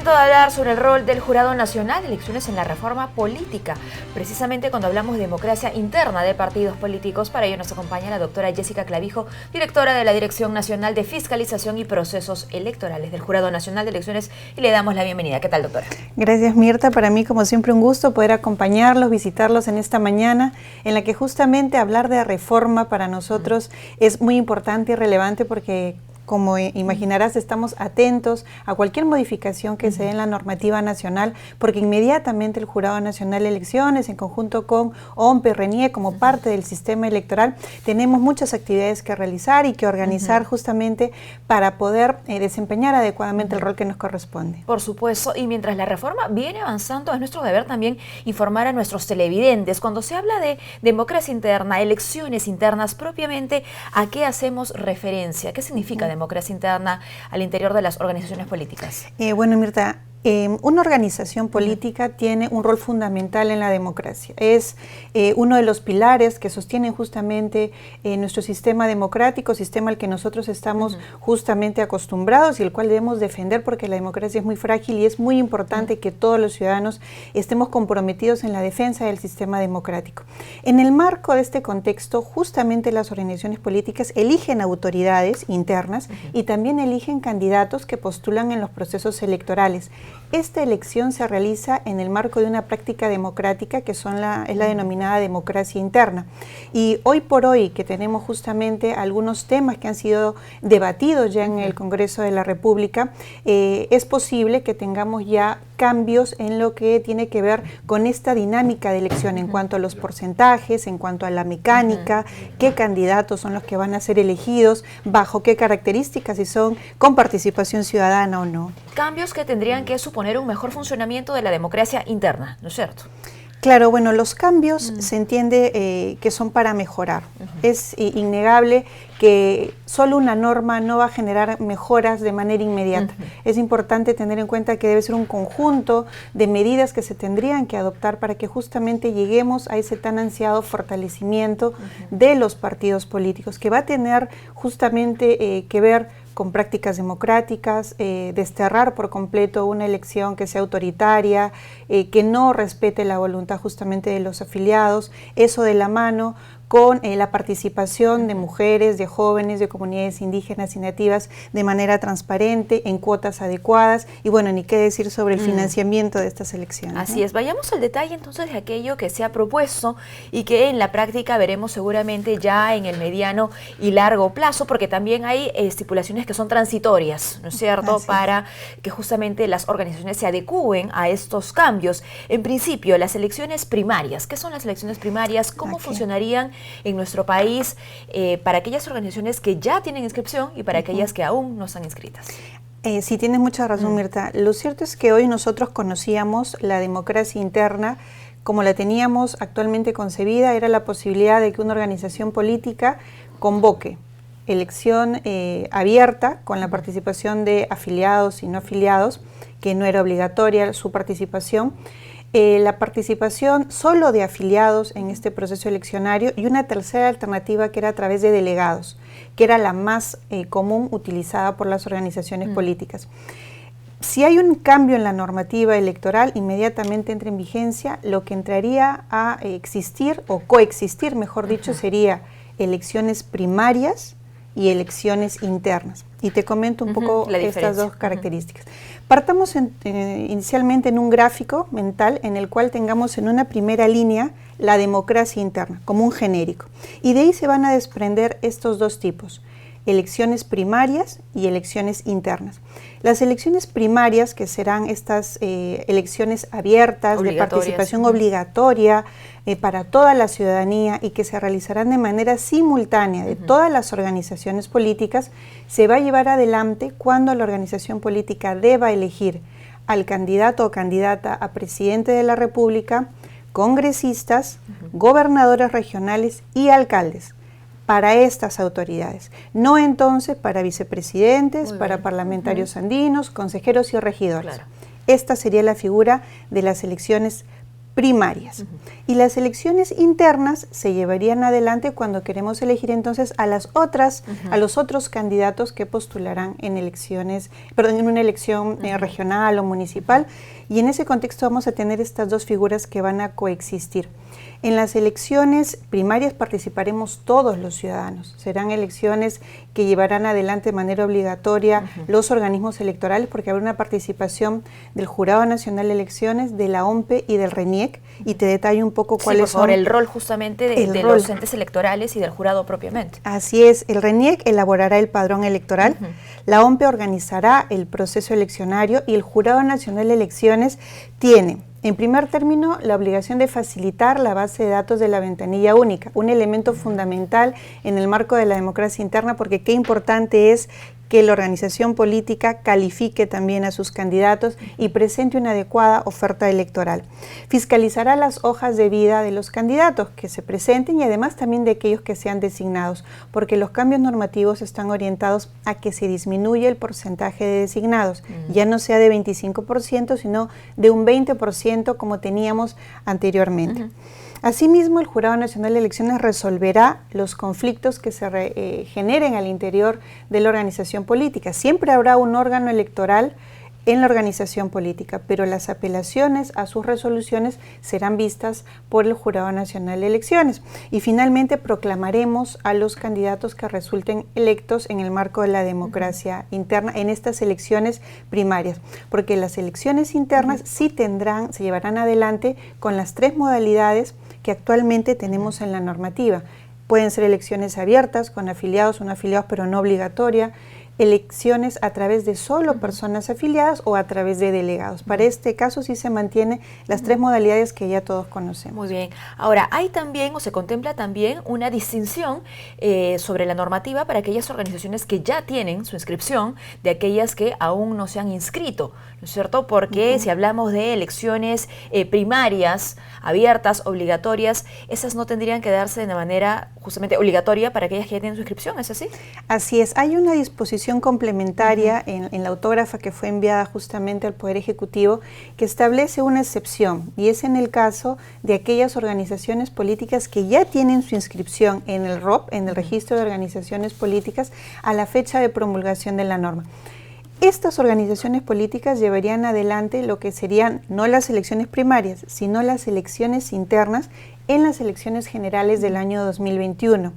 Momento de hablar sobre el rol del Jurado Nacional de Elecciones en la reforma política, precisamente cuando hablamos de democracia interna de partidos políticos. Para ello nos acompaña la doctora Jessica Clavijo, directora de la Dirección Nacional de Fiscalización y Procesos Electorales del Jurado Nacional de Elecciones, y le damos la bienvenida. ¿Qué tal, doctora? Gracias, Mirta. Para mí, como siempre, un gusto poder acompañarlos, visitarlos en esta mañana, en la que justamente hablar de reforma para nosotros es muy importante y relevante porque, como imaginarás, estamos atentos a cualquier modificación que se dé en la normativa nacional, porque inmediatamente el Jurado Nacional de Elecciones, en conjunto con OMPE, RENIE, como parte del sistema electoral, tenemos muchas actividades que realizar y que organizar justamente para poder desempeñar adecuadamente el rol que nos corresponde. Por supuesto, y mientras la reforma viene avanzando, es nuestro deber también informar a nuestros televidentes. Cuando se habla de democracia interna, elecciones internas, propiamente, ¿a qué hacemos referencia? ¿Qué significa democracia interna al interior de las organizaciones políticas? Bueno, Mirta, una organización política tiene un rol fundamental en la democracia. Es uno de los pilares que sostienen justamente nuestro sistema democrático, sistema al que nosotros estamos justamente acostumbrados y el cual debemos defender, porque la democracia es muy frágil y es muy importante que todos los ciudadanos estemos comprometidos en la defensa del sistema democrático. En el marco de este contexto, justamente las organizaciones políticas eligen autoridades internas y también eligen candidatos que postulan en los procesos electorales. Esta elección se realiza en el marco de una práctica democrática que es la denominada democracia interna. Y hoy por hoy, que tenemos justamente algunos temas que han sido debatidos ya en el Congreso de la República, es posible que tengamos ya cambios en lo que tiene que ver con esta dinámica de elección en cuanto a los porcentajes, en cuanto a la mecánica, qué candidatos son los que van a ser elegidos, bajo qué características, si son con participación ciudadana o no. Cambios que tendrían que suponer un mejor funcionamiento de la democracia interna, ¿no es cierto? Claro, bueno, los cambios se entiende que son para mejorar. Es innegable que solo una norma no va a generar mejoras de manera inmediata. Es importante tener en cuenta que debe ser un conjunto de medidas que se tendrían que adoptar para que justamente lleguemos a ese tan ansiado fortalecimiento de los partidos políticos, que va a tener justamente que ver con prácticas democráticas, desterrar por completo una elección que sea autoritaria, que no respete la voluntad justamente de los afiliados, eso de la mano con la participación de mujeres, de jóvenes, de comunidades indígenas y nativas de manera transparente, en cuotas adecuadas, y bueno, ni qué decir sobre el financiamiento de estas elecciones. Así es, vayamos al detalle entonces de aquello que se ha propuesto y que en la práctica veremos seguramente ya en el mediano y largo plazo, porque también hay estipulaciones que son transitorias, ¿no es cierto?, para que justamente las organizaciones se adecúen a estos cambios. En principio, las elecciones primarias, ¿qué son las elecciones primarias? ¿Cómo funcionarían en nuestro país para aquellas organizaciones que ya tienen inscripción y para aquellas que aún no están inscritas? Sí, tienes mucha razón, Mirta. Lo cierto es que hoy nosotros conocíamos la democracia interna como la teníamos actualmente concebida. Era la posibilidad de que una organización política convoque elección abierta con la participación de afiliados y no afiliados, que no era obligatoria su participación. La participación solo de afiliados en este proceso eleccionario, y una tercera alternativa que era a través de delegados, que era la más común utilizada por las organizaciones políticas. Si hay un cambio en la normativa electoral, inmediatamente entra en vigencia. Lo que entraría a existir, o coexistir, mejor dicho, sería elecciones primarias y elecciones internas. Y te comento un poco estas dos características. Partamos inicialmente en un gráfico mental en el cual tengamos en una primera línea la democracia interna, como un genérico. Y de ahí se van a desprender estos dos tipos: elecciones primarias y elecciones internas. Las elecciones primarias, que serán estas elecciones abiertas, de participación obligatoria para toda la ciudadanía y que se realizarán de manera simultánea de todas las organizaciones políticas, se va a llevar adelante cuando la organización política deba elegir al candidato o candidata a presidente de la República, congresistas, gobernadores regionales y alcaldes para estas autoridades, no entonces para vicepresidentes, para parlamentarios andinos, consejeros y regidores. Esta sería la figura de las elecciones primarias. Y las elecciones internas se llevarían adelante cuando queremos elegir entonces a los otros candidatos que postularán en en una elección regional o municipal. Y en ese contexto vamos a tener estas dos figuras que van a coexistir. En las elecciones primarias participaremos todos los ciudadanos. Serán elecciones que llevarán adelante de manera obligatoria los organismos electorales, porque habrá una participación del Jurado Nacional de Elecciones, de la OMPE y del RENIEC, y te detallo un poco cuáles son. El rol justamente de los entes electorales y del jurado propiamente. Así es, el RENIEC elaborará el padrón electoral, la OMPE organizará el proceso eleccionario y el Jurado Nacional de Elecciones tiene, en primer término, la obligación de facilitar la base de datos de la ventanilla única, un elemento fundamental en el marco de la democracia interna, porque qué importante es que la organización política califique también a sus candidatos y presente una adecuada oferta electoral. Fiscalizará las hojas de vida de los candidatos que se presenten y además también de aquellos que sean designados, porque los cambios normativos están orientados a que se disminuya el porcentaje de designados, ya no sea de 25%, sino de un 20% como teníamos anteriormente. Asimismo, el Jurado Nacional de Elecciones resolverá los conflictos que se generen al interior de la organización política. Siempre habrá un órgano electoral en la organización política, pero las apelaciones a sus resoluciones serán vistas por el Jurado Nacional de Elecciones. Y finalmente proclamaremos a los candidatos que resulten electos en el marco de la democracia interna en estas elecciones primarias, porque las elecciones internas sí se llevarán adelante con las 3 modalidades que actualmente tenemos en la normativa. Pueden ser elecciones abiertas, con afiliados o no afiliados, pero no obligatoria, elecciones a través de solo personas afiliadas o a través de delegados. Para este caso sí se mantiene las 3 modalidades que ya todos conocemos. Muy bien. Ahora, hay también o se contempla también una distinción sobre la normativa para aquellas organizaciones que ya tienen su inscripción de aquellas que aún no se han inscrito, ¿no es cierto? Porque si hablamos de elecciones primarias, abiertas, obligatorias, esas no tendrían que darse de una manera justamente obligatoria para aquellas que ya tienen su inscripción, ¿es así? Así es. Hay una disposición complementaria en la autógrafa que fue enviada justamente al Poder Ejecutivo que establece una excepción, y es en el caso de aquellas organizaciones políticas que ya tienen su inscripción en el ROP, en el Registro de Organizaciones Políticas, a la fecha de promulgación de la norma. Estas organizaciones políticas llevarían adelante lo que serían no las elecciones primarias, sino las elecciones internas en las elecciones generales del año 2021.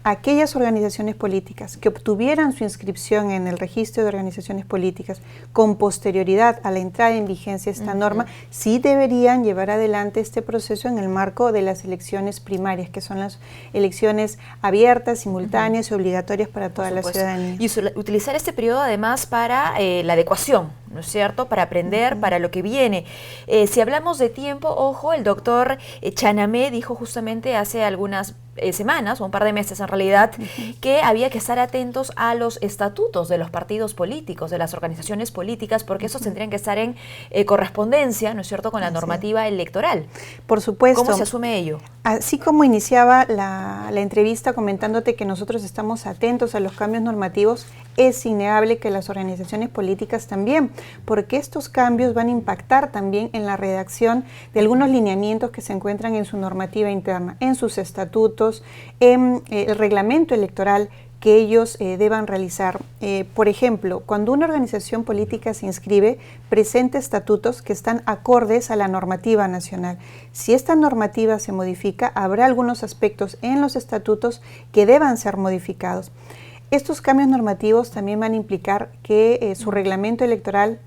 Aquellas organizaciones políticas que obtuvieran su inscripción en el registro de organizaciones políticas con posterioridad a la entrada en vigencia de esta norma, sí deberían llevar adelante este proceso en el marco de las elecciones primarias, que son las elecciones abiertas, simultáneas y obligatorias para toda la ciudadanía. Y utilizar este periodo además para la adecuación, ¿no es cierto?, para aprender, para lo que viene. Si hablamos de tiempo, ojo, el doctor Chanamé dijo justamente hace algunas semanas, o un par de meses en realidad, que había que estar atentos a los estatutos de los partidos políticos, de las organizaciones políticas, porque esos tendrían que estar en correspondencia, ¿no es cierto?, con la normativa electoral. Por supuesto. ¿Cómo se asume ello? Así como iniciaba la entrevista comentándote que nosotros estamos atentos a los cambios normativos, es innegable que las organizaciones políticas también, porque estos cambios van a impactar también en la redacción de algunos lineamientos que se encuentran en su normativa interna, en sus estatutos, en el reglamento electoral que ellos deban realizar. Por ejemplo, cuando una organización política se inscribe, presenta estatutos que están acordes a la normativa nacional. Si esta normativa se modifica, habrá algunos aspectos en los estatutos que deban ser modificados. Estos cambios normativos también van a implicar que su reglamento electoral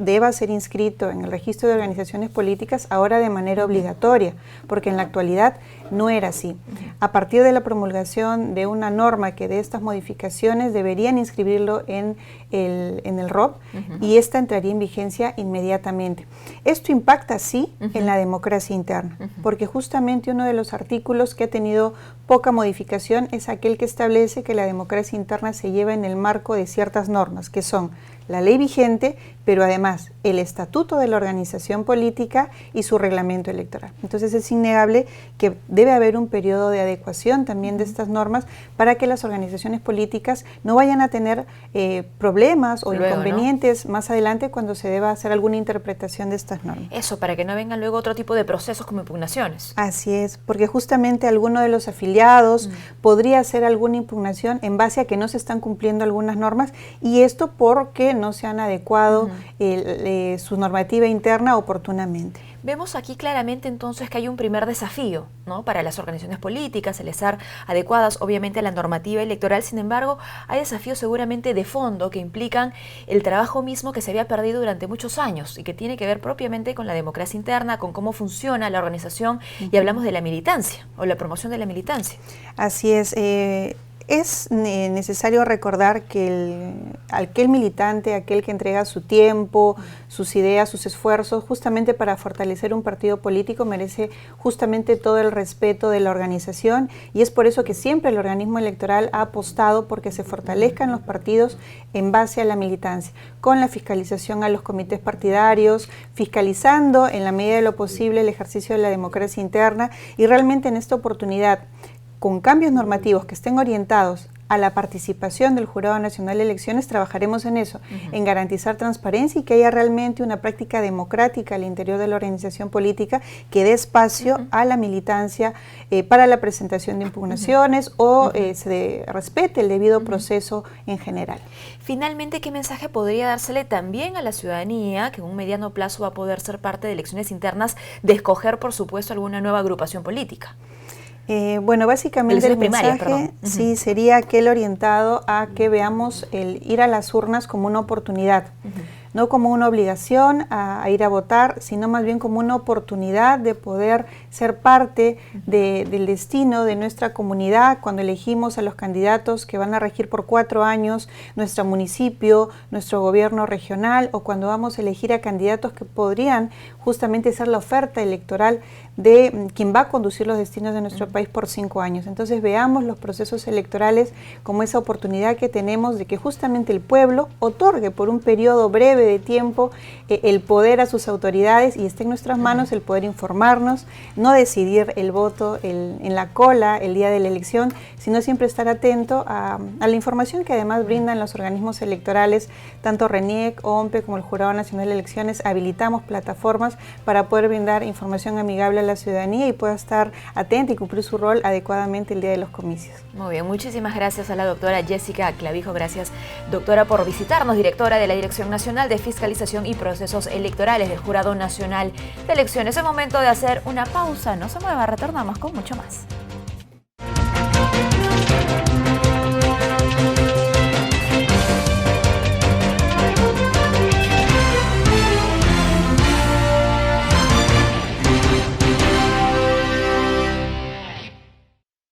deba ser inscrito en el registro de organizaciones políticas ahora de manera obligatoria, porque en la actualidad no era así. A partir de la promulgación de una norma que dé estas modificaciones, deberían inscribirlo en el ROP y esta entraría en vigencia inmediatamente. Esto impacta, sí, en la democracia interna, porque justamente uno de los artículos que ha tenido poca modificación es aquel que establece que la democracia interna se lleva en el marco de ciertas normas, que son la ley vigente, pero además el estatuto de la organización política y su reglamento electoral. Entonces es innegable que debe haber un periodo de adecuación también de estas normas para que las organizaciones políticas no vayan a tener problemas o inconvenientes más adelante cuando se deba hacer alguna interpretación de estas normas. Eso, para que no vengan luego otro tipo de procesos como impugnaciones. Así es, porque justamente alguno de los afiliados podría hacer alguna impugnación en base a que no se están cumpliendo algunas normas, y esto porque no se han adecuado su normativa interna oportunamente. Vemos aquí claramente entonces que hay un primer desafío, ¿no?, para las organizaciones políticas, el estar adecuadas obviamente a la normativa electoral. Sin embargo, hay desafíos seguramente de fondo que implican el trabajo mismo que se había perdido durante muchos años y que tiene que ver propiamente con la democracia interna, con cómo funciona la organización, y hablamos de la militancia o la promoción de la militancia. Así es. Es necesario recordar que aquel militante, aquel que entrega su tiempo, sus ideas, sus esfuerzos, justamente para fortalecer un partido político, merece justamente todo el respeto de la organización, y es por eso que siempre el organismo electoral ha apostado porque se fortalezcan los partidos en base a la militancia, con la fiscalización a los comités partidarios, fiscalizando en la medida de lo posible el ejercicio de la democracia interna, y realmente en esta oportunidad, con cambios normativos que estén orientados a la participación del Jurado Nacional de Elecciones, trabajaremos en eso, en garantizar transparencia y que haya realmente una práctica democrática al interior de la organización política que dé espacio a la militancia para la presentación de impugnaciones o se respete el debido proceso en general. Finalmente, ¿qué mensaje podría dársele también a la ciudadanía que en un mediano plazo va a poder ser parte de elecciones internas, de escoger, por supuesto, alguna nueva agrupación política? Bueno, básicamente el mensaje sí sería aquel orientado a que veamos el ir a las urnas como una oportunidad, no como una obligación a ir a votar, sino más bien como una oportunidad de poder ser parte del destino de nuestra comunidad cuando elegimos a los candidatos que van a regir por 4 años nuestro municipio, nuestro gobierno regional, o cuando vamos a elegir a candidatos que podrían justamente ser la oferta electoral de quien va a conducir los destinos de nuestro país por 5 años. Entonces veamos los procesos electorales como esa oportunidad que tenemos de que justamente el pueblo otorgue por un periodo breve de tiempo el poder a sus autoridades, y esté en nuestras manos el poder informarnos, no decidir el voto en la cola el día de la elección, sino siempre estar atento a la información que además brindan los organismos electorales, tanto RENIEC, OMPE como el Jurado Nacional de Elecciones. Habilitamos plataformas para poder brindar información amigable a la ciudadanía y pueda estar atenta y cumplir su rol adecuadamente el día de los comicios. Muy bien, muchísimas gracias a la doctora Jessica Clavijo. Gracias, doctora, por visitarnos, directora de la Dirección Nacional de Fiscalización y Procesos Electorales del Jurado Nacional de Elecciones. Es momento de hacer una pausa, no se mueva, retornamos con mucho más.